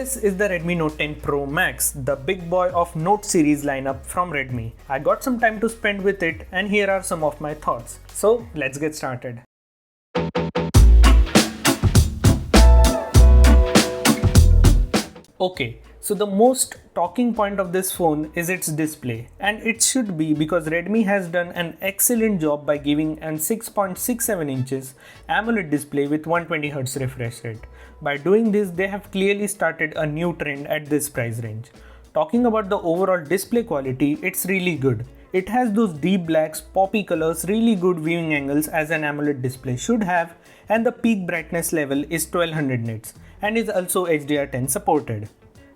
This is the Redmi Note 10 Pro Max, the big boy of Note series lineup from Redmi. I got some time to spend with it and here are some of my thoughts. So let's get started. Okay, so the most talking point of this phone is its display, and it should be because Redmi has done an excellent job by giving an 6.67 inches AMOLED display with 120Hz refresh rate. By doing this, they have clearly started a new trend at this price range. Talking about the overall display quality, it's really good. It has those deep blacks, poppy colors, really good viewing angles as an AMOLED display should have, and the peak brightness level is 1200 nits and is also HDR10 supported.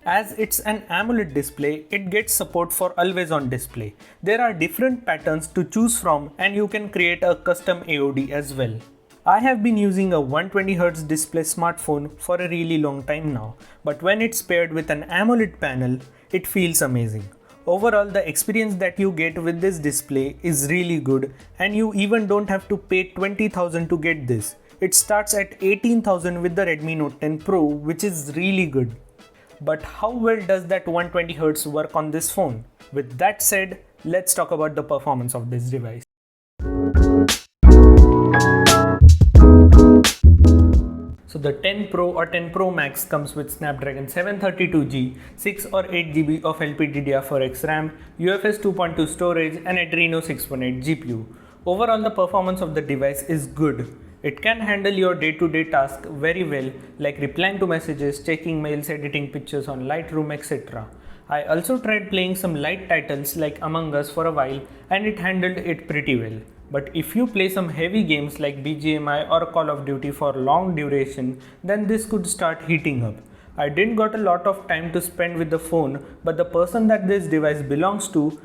As it's an AMOLED display, it gets support for always on display. There are different patterns to choose from and you can create a custom AOD as well. I have been using a 120Hz display smartphone for a really long time now, but when it's paired with an AMOLED panel, it feels amazing. Overall, the experience that you get with this display is really good, and you even don't have to pay 20,000 to get this. It starts at 18,000 with the Redmi Note 10 Pro, which is really good. But how well does that 120Hz work on this phone? With that said, let's talk about the performance of this device. So the 10 Pro or 10 Pro Max comes with Snapdragon 732G, 6 or 8GB of LPDDR4X RAM, UFS 2.2 storage and Adreno 618 GPU. Overall, the performance of the device is good. It can handle your day-to-day tasks very well, like replying to messages, checking mails, editing pictures on Lightroom, etc. I also tried playing some light titles like Among Us for a while and it handled it pretty well. But if you play some heavy games like BGMI or Call of Duty for long duration, then this could start heating up. I didn't got a lot of time to spend with the phone, but the person that this device belongs to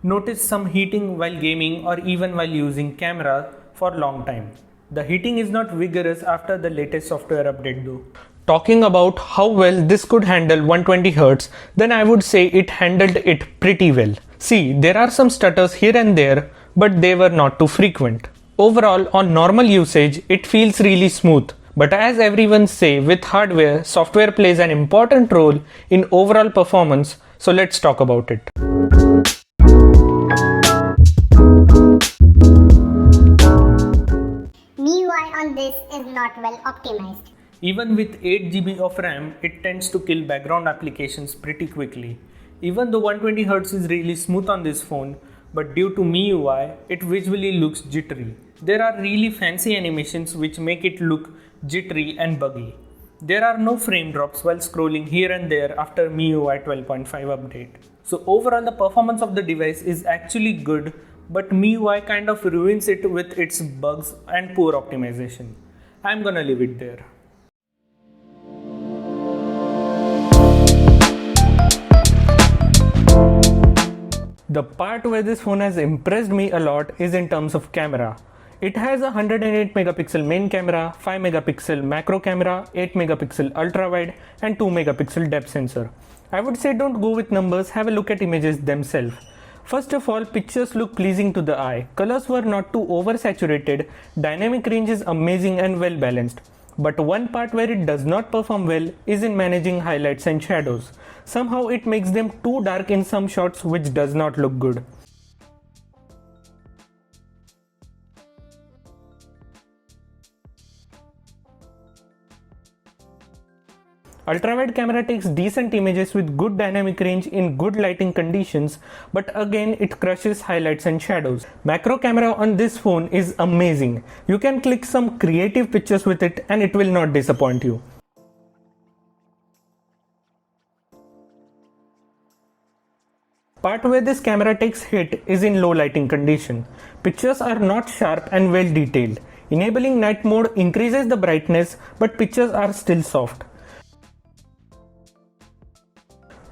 noticed some heating while gaming or even while using camera for a long time. The heating is not vigorous after the latest software update though. Talking about how well this could handle 120Hz, then I would say it handled it pretty well. See, there are some stutters here and there, but they were not too frequent. Overall, on normal usage, it feels really smooth. But as everyone say, with hardware, software plays an important role in overall performance, so let's talk about it. MIUI on this is not well optimized. Even with 8GB of RAM, it tends to kill background applications pretty quickly. Even though 120Hz is really smooth on this phone, but due to MIUI, it visually looks jittery. There are really fancy animations which make it look jittery and buggy. There are no frame drops while scrolling here and there after MIUI 12.5 update. So overall, the performance of the device is actually good, but MIUI kind of ruins it with its bugs and poor optimization. I'm gonna leave it there. The part where this phone has impressed me a lot is in terms of camera. It has a 108 megapixel main camera, 5 megapixel macro camera, 8 megapixel ultra wide and 2 megapixel depth sensor. I would say don't go with numbers, have a look at images themselves. First of all, pictures look pleasing to the eye. Colors were not too oversaturated, dynamic range is amazing and well balanced. But one part where it does not perform well is in managing highlights and shadows. Somehow it makes them too dark in some shots, which does not look good. Ultrawide camera takes decent images with good dynamic range in good lighting conditions, but again it crushes highlights and shadows. Macro camera on this phone is amazing. You can click some creative pictures with it and it will not disappoint you. Part where this camera takes hit is in low lighting condition. Pictures are not sharp and well detailed. Enabling night mode increases the brightness, but pictures are still soft.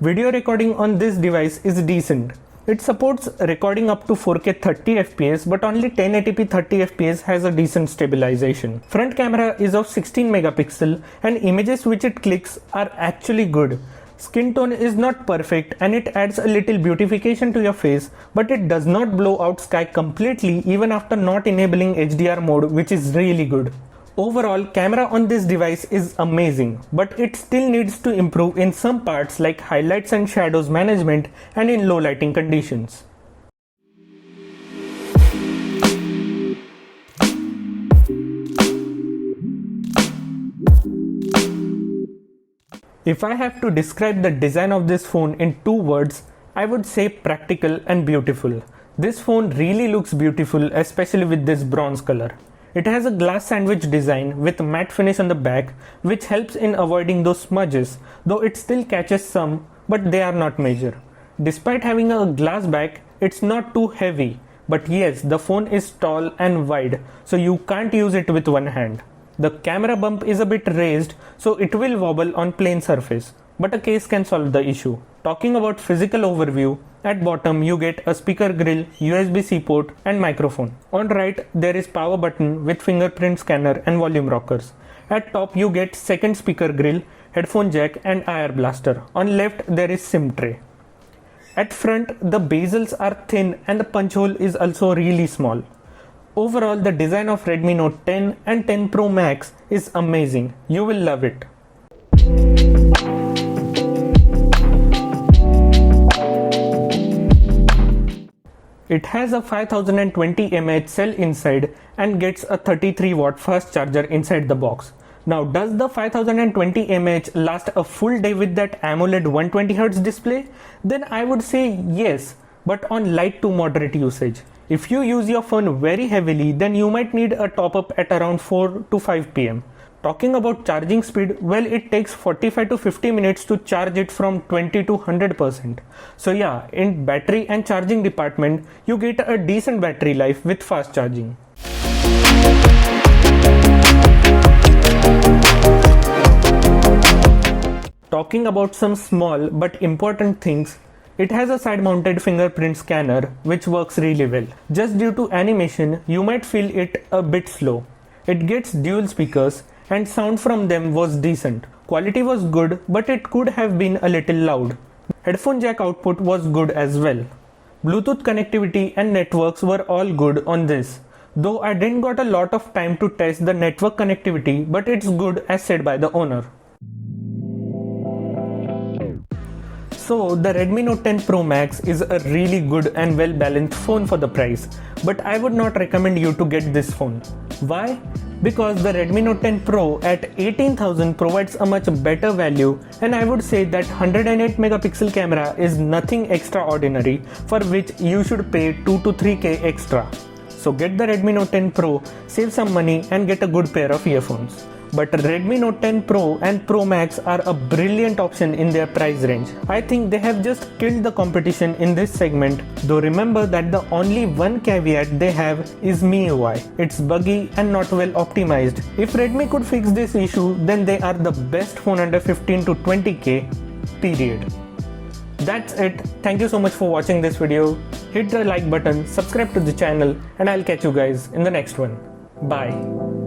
Video recording on this device is decent. It supports recording up to 4K 30fps, but only 1080p 30fps has a decent stabilization. Front camera is of 16 megapixel and images which it clicks are actually good. Skin tone is not perfect and it adds a little beautification to your face, but it does not blow out sky completely even after not enabling HDR mode, which is really good. Overall, camera on this device is amazing, but it still needs to improve in some parts like highlights and shadows management and in low lighting conditions. If I have to describe the design of this phone in 2 words, I would say practical and beautiful. This phone really looks beautiful, especially with this bronze color. It has a glass sandwich design with matte finish on the back, which helps in avoiding those smudges, though it still catches some, but they are not major. Despite having a glass back, it's not too heavy, but yes, the phone is tall and wide, so you can't use it with one hand. The camera bump is a bit raised, so it will wobble on plain surface, but a case can solve the issue. Talking about physical overview, at bottom you get a speaker grill, USB-C port and microphone. On right there is power button with fingerprint scanner and volume rockers. At top you get second speaker grill, headphone jack and IR blaster. On left there is SIM tray. At front the bezels are thin and the punch hole is also really small. Overall, the design of Redmi Note 10 and 10 Pro Max is amazing. You will love it. It has a 5020 mAh cell inside and gets a 33 watt fast charger inside the box. Now, does the 5020 mAh last a full day with that AMOLED 120Hz display? Then I would say yes, but on light to moderate usage. If you use your phone very heavily, then you might need a top up at around 4 to 5 pm. Talking about charging speed, well, it takes 45 to 50 minutes to charge it from 20 to 100%. So yeah, in battery and charging department, you get a decent battery life with fast charging. Talking about some small but important things, it has a side-mounted fingerprint scanner which works really well. Just due to animation, you might feel it a bit slow. It gets dual speakers and sound from them was decent. Quality was good, but it could have been a little loud. Headphone jack output was good as well. Bluetooth connectivity and networks were all good on this. Though I didn't got a lot of time to test the network connectivity, but it's good as said by the owner. So the Redmi Note 10 Pro Max is a really good and well balanced phone for the price, but I would not recommend you to get this phone. Why? Because the Redmi Note 10 Pro at 18,000 provides a much better value, and I would say that 108 megapixel camera is nothing extraordinary for which you should pay 2 to 3k extra. So get the Redmi Note 10 Pro, save some money and get a good pair of earphones. But Redmi Note 10 Pro and Pro Max are a brilliant option in their price range. I think they have just killed the competition in this segment, though remember that the only one caveat they have is MIUI. It's buggy and not well optimized. If Redmi could fix this issue, then they are the best phone under 15 to 20k, period. That's it. Thank you so much for watching this video. Hit the like button, subscribe to the channel, and I'll catch you guys in the next one. Bye.